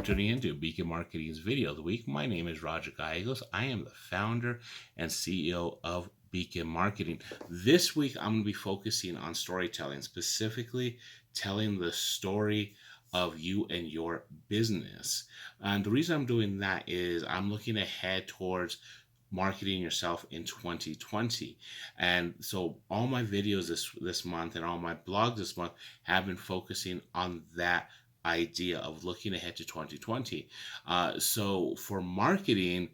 tuning into Beacon Marketing's Video of the Week. My name is Roger Gallegos. I am the founder and CEO of Beacon Marketing. This week, I'm going to be focusing on storytelling, specifically telling the story of you and your business. And the reason I'm doing that is I'm looking ahead towards marketing yourself in 2020. And so all my videos this month and all my blogs this month have been focusing on that idea of looking ahead to 2020. So for marketing,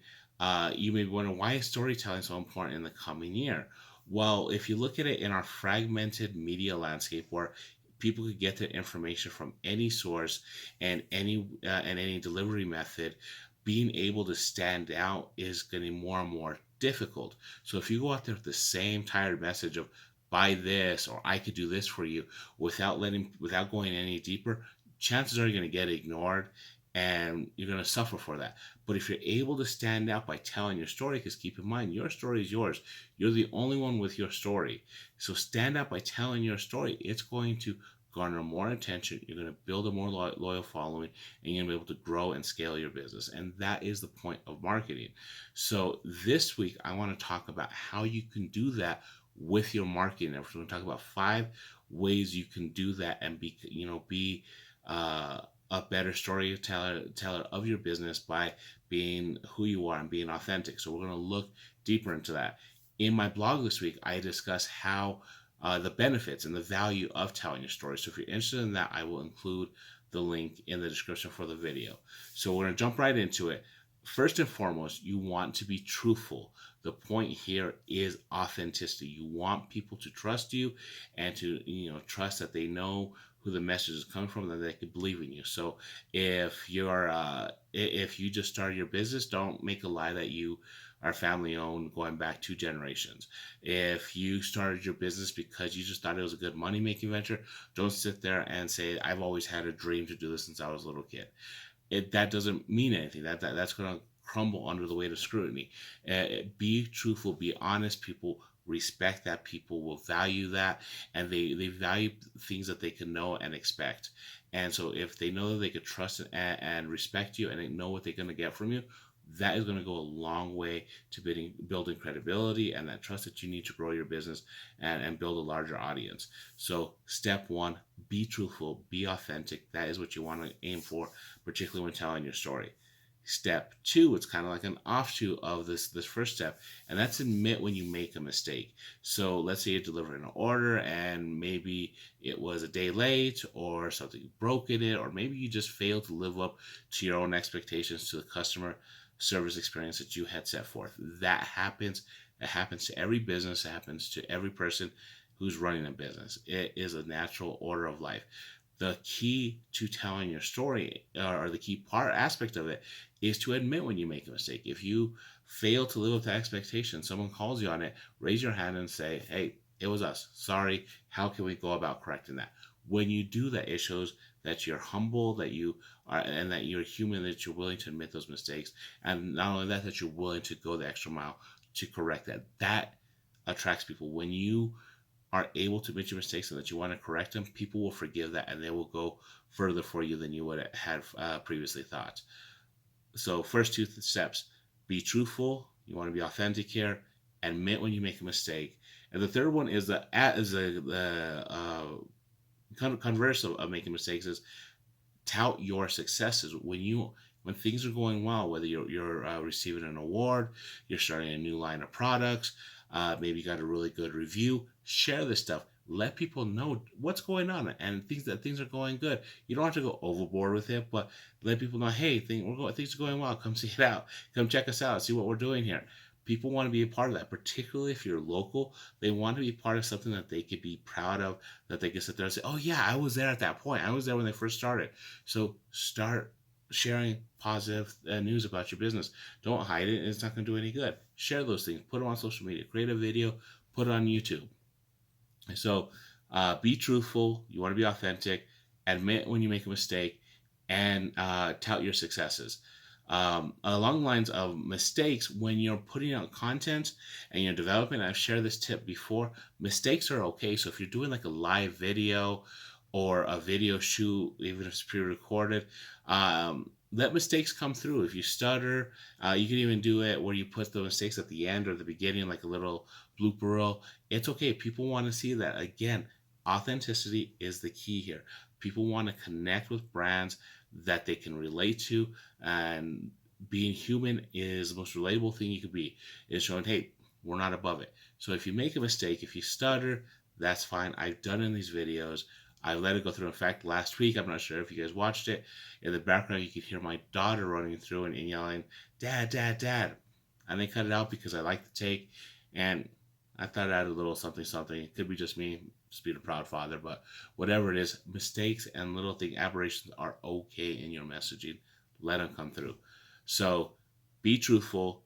you may be wondering, why is storytelling so important in the coming year? Well, if you look at it in our fragmented media landscape where people could get their information from any source and any delivery method, being able to stand out is getting more and more difficult. So if you go out there with the same tired message of buy this or I could do this for you without going any deeper, chances are you're going to get ignored and you're going to suffer for that. But if you're able to stand out by telling your story, because keep in mind, your story is yours. You're the only one with your story. So stand out by telling your story. It's going to garner more attention. You're going to build a more loyal following, and you're going to be able to grow and scale your business. And that is the point of marketing. So this week, I want to talk about how you can do that with your marketing efforts. We're going to talk about 5 ways you can do that and be a better storyteller of your business by being who you are and being authentic. So we're going to look deeper into that. In my blog this week, I discuss how the benefits and the value of telling your story. So if you're interested in that, I will include the link in the description for the video. So we're going to jump right into it. First and foremost, you want to be truthful. The point here is authenticity. You want people to trust you and to trust that they know who the message is coming from, that they could believe in you. So if you just started your business, don't make a lie that you are family owned going back 2 generations. If you started your business because you just thought it was a good money making venture, don't sit there and say, I've always had a dream to do this since I was a little kid. That doesn't mean anything. That's going to crumble under the weight of scrutiny. Be truthful, be honest. People respect that. People will value that, and they value things that they can know and expect. And so if they know that they could trust and respect you, and they know what they're going to get from you, that is going to go a long way to building credibility and that trust that you need to grow your business and build a larger audience. So step 1, be truthful, be authentic. That is what you want to aim for, particularly when telling your story. Step 2, it's kind of like an offshoot of this first step, and that's admit when you make a mistake. So let's say you're delivering an order and maybe it was a day late or something broke in it, or maybe you just failed to live up to your own expectations to the customer service experience that you had set forth. That happens. It happens to every business. It happens to every person who's running a business. It is a natural order of life. The key to telling your story, or the key aspect of it, is to admit when you make a mistake. If you fail to live up to expectations, someone calls you on it, raise your hand and say, hey, it was us. Sorry. How can we go about correcting that? When you do that, it shows that you're humble, that you are, and that you're human, that you're willing to admit those mistakes. And not only that, that you're willing to go the extra mile to correct that. That attracts people. When you are able to admit your mistakes and that you want to correct them, people will forgive that and they will go further for you than you would have previously thought. So first 2 steps: be truthful. You want to be authentic here. Admit when you make a mistake. And the third one is the converse of making mistakes is tout your successes. When things are going well, whether you're receiving an award, you're starting a new line of products, maybe you got a really good review, share this stuff. Let people know what's going on and things are going good. You don't have to go overboard with it, but let people know, hey, things are going well. Come see it out. Come check us out. See what we're doing here. People want to be a part of that, particularly if you're local. They want to be part of something that they could be proud of, that they can sit there and say, oh yeah, I was there at that point. I was there when they first started. So start sharing positive news about your business. Don't hide it. It's not going to do any good. Share those things. Put them on social media. Create a video. Put it on YouTube. So be truthful. You want to be authentic. Admit when you make a mistake, and tout your successes. Along the lines of mistakes, when you're putting out content and you're developing, I've shared this tip before, mistakes are okay. So if you're doing like a live video or a video shoot, even if it's pre-recorded, let mistakes come through. If you stutter, you can even do it where you put the mistakes at the end or the beginning, like a little blooper reel. It's okay. People want to see that. Again, authenticity is the key here. People want to connect with brands that they can relate to, and being human is the most relatable thing you could be. Is showing, hey, we're not above it. So if you make a mistake, if you stutter, that's fine. I've done in these videos. I let it go through. In fact, last week, I'm not sure if you guys watched it. In the background, you could hear my daughter running through and yelling, "Dad, Dad, Dad." And they cut it out because I like the take. And I thought it added a little something, something. It could be just me, just being a proud father. But whatever it is, mistakes and little thing aberrations are okay in your messaging. Let them come through. So be truthful,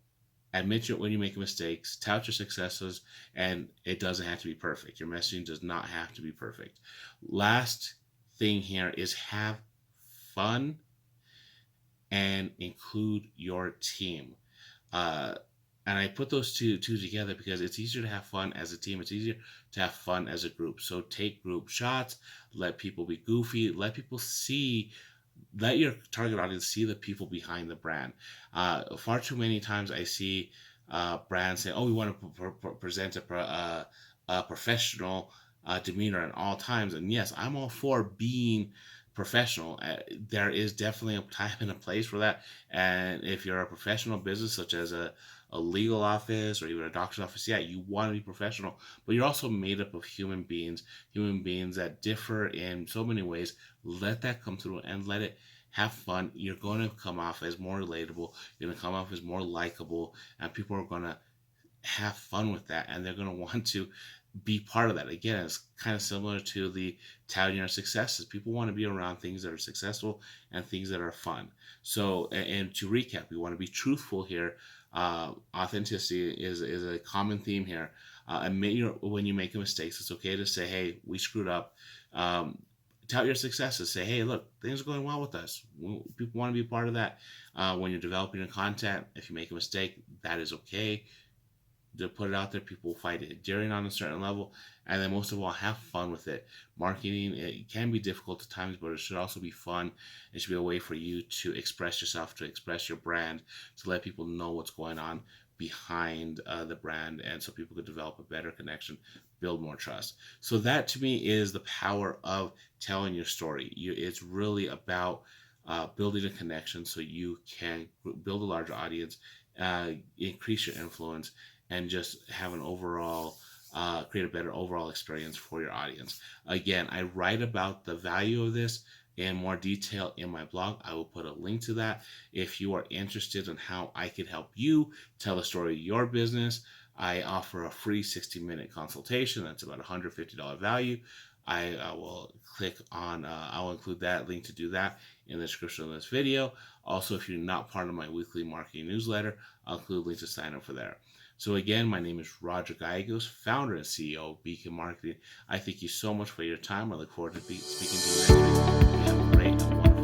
admit when you make mistakes, tout your successes, and it doesn't have to be perfect. Your messaging does not have to be perfect. Last thing here is have fun and include your team. Uh, and I put those two together because it's easier to have fun as a team. It's easier to have fun as a group. So take group shots, let people be goofy, let people see, let your target audience see the people behind the brand. Far too many times I see brands say, "Oh, we want to present a professional demeanor at all times." And yes, I'm all for being professional. There is definitely a time and a place for that. And if you're a professional business, such as a legal office or even a doctor's office, yeah, you want to be professional, but you're also made up of human beings that differ in so many ways. Let that come through and let it have fun. You're going to come off as more relatable. You're going to come off as more likable, and people are going to have fun with that, and they're going to want to be part of that. Again, it's kind of similar to the touting your successes. People want to be around things that are successful and things that are fun. So, and to recap, we want to be truthful here. Authenticity is a common theme here. Admit when you make mistakes. It's okay to say, "Hey, we screwed up." Tout your successes. Say, "Hey, look, things are going well with us." People want to be a part of that. When you're developing your content, if you make a mistake, that is okay to put it out there. People will find it endearing on a certain level, and then most of all, have fun with it. Marketing, it can be difficult at times, but it should also be fun. It should be a way for you to express yourself, to express your brand, to let people know what's going on behind the brand, and so people could develop a better connection, build more trust. So that to me is the power of telling your story. It's really about building a connection so you can build a larger audience, increase your influence, and just have an overall create a better overall experience for your audience. Again, I write about the value of this in more detail in my blog. I will put a link to that. If you are interested in how I can help you tell the story of your business, I offer a free 60-minute consultation. That's about $150 value. I will click on, I will include that link to do that in the description of this video. Also, if you're not part of my weekly marketing newsletter, I'll include links to sign up for there. So again, my name is Roger Gallegos, founder and CEO of Beacon Marketing. I thank you so much for your time. I look forward to speaking to you next week. You have a great and wonderful